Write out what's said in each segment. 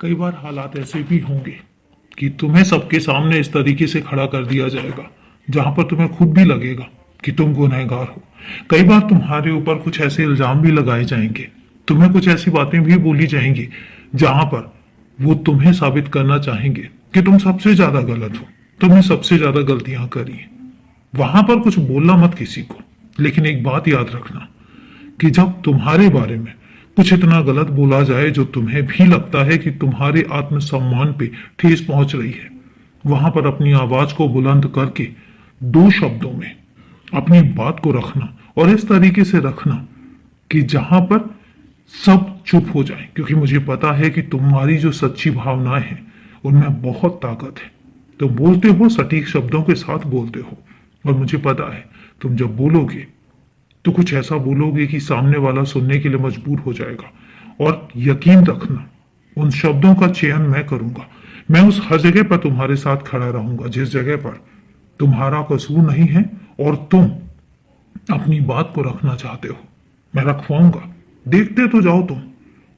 कई बार हालात ऐसे भी होंगे कि तुम्हें सबके सामने इस तरीके से खड़ा कर दिया जाएगा जहां पर तुम्हें खुद भी लगेगा कि तुम गुनहगार हो। कई बार तुम्हारे ऊपर कुछ ऐसे इल्जाम भी लगाए जाएंगे, तुम्हें कुछ ऐसी बातें भी बोली जाएंगी जहां पर वो तुम्हें साबित करना चाहेंगे कि तुम सबसे ज्यादा गलत हो, तुमने सबसे ज्यादा गलतियां करी हैं। वहां पर कुछ बोलना मत किसी को, लेकिन एक बात याद रखना कि जब तुम्हारे बारे में कुछ इतना गलत बोला जाए जो तुम्हें भी लगता है कि तुम्हारे आत्मसम्मान पे ठेस पहुंच रही है, वहां पर अपनी आवाज को बुलंद करके दो शब्दों में अपनी बात को रखना और इस तरीके से रखना कि जहां पर सब चुप हो जाए, क्योंकि मुझे पता है कि तुम्हारी जो सच्ची भावनाएं हैं उनमें बहुत ताकत है। तुम बोलते हो, सटीक शब्दों के साथ बोलते हो, और मुझे पता है तुम जब बोलोगे तो कुछ ऐसा बोलोगे कि सामने वाला सुनने के लिए मजबूर हो जाएगा। और यकीन रखना, उन शब्दों का चयन मैं करूंगा। मैं उस हर जगह पर तुम्हारे साथ खड़ा रहूंगा जिस जगह पर तुम्हारा कसूर नहीं है और तुम अपनी बात को रखना चाहते हो। मैं रखवाऊंगा। देखते तो जाओ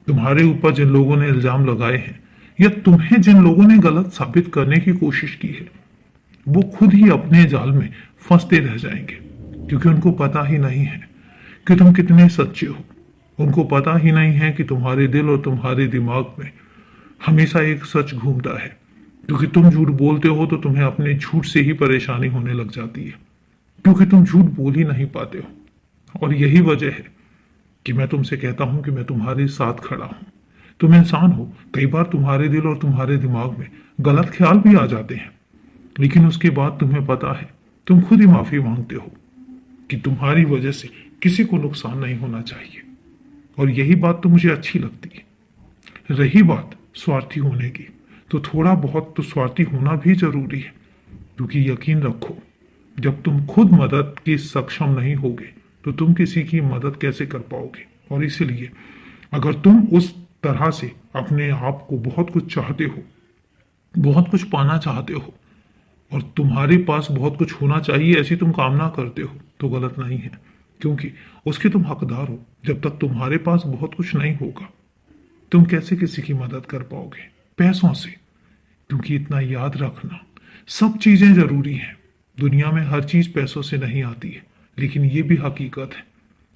तुम्हारे ऊपर जिन लोगों ने इल्जाम लगाए हैं या तुम्हें जिन लोगों ने गलत साबित करने की कोशिश की है, वो खुद ही अपने जाल में फंसते रह जाएंगे, क्योंकि उनको पता ही नहीं है कि तुम कितने सच्चे हो। उनको पता ही नहीं है कि तुम्हारे दिल और तुम्हारे दिमाग में हमेशा एक सच घूमता है, क्योंकि तुम झूठ बोलते हो तो तुम्हें अपने झूठ से ही परेशानी होने लग जाती है, क्योंकि तुम झूठ बोल ही नहीं पाते हो। और यही वजह है कि मैं तुमसे कहता हूं कि मैं तुम्हारे साथ खड़ा हूं। तुम इंसान हो, कई बार तुम्हारे दिल और तुम्हारे दिमाग में गलत ख्याल भी आ जाते हैं, लेकिन उसके बाद तुम्हें पता है, तुम खुद ही माफी मांगते हो कि तुम्हारी वजह से किसी को नुकसान नहीं होना चाहिए। और यही बात तो मुझे अच्छी लगती है। रही बात स्वार्थी होने की, तो थोड़ा बहुत तो स्वार्थी होना भी जरूरी है, क्योंकि यकीन रखो, जब तुम खुद मदद के सक्षम नहीं होगे तो तुम किसी की मदद कैसे कर पाओगे। और इसलिए अगर तुम उस तरह से अपने आप को बहुत कुछ चाहते हो, बहुत कुछ पाना चाहते हो, और तुम्हारे पास बहुत कुछ होना चाहिए ऐसी तुम कामना करते हो, तो गलत नहीं है, क्योंकि उसके तुम हकदार हो। जब तक तुम्हारे पास बहुत कुछ नहीं होगा, तुम कैसे किसी की मदद कर पाओगे? पैसों से। क्योंकि इतना याद रखना, सब चीजें जरूरी हैं, दुनिया में हर चीज पैसों से नहीं आती है, लेकिन ये भी हकीकत है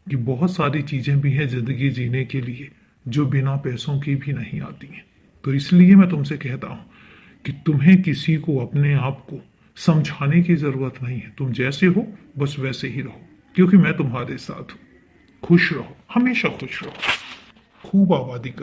कि बहुत सारी चीजें भी हैं जिंदगी जीने के लिए जो बिना पैसों की भी नहीं आती हैं। तो इसलिए मैं तुमसे कहता हूं कि तुम्हें किसी को अपने आप को समझाने की जरूरत नहीं है। तुम जैसे हो बस वैसे ही रहो, क्योंकि मैं तुम्हारे साथ हूं। खुश रहो, हमेशा खुश रहो, खूब आबादी करो।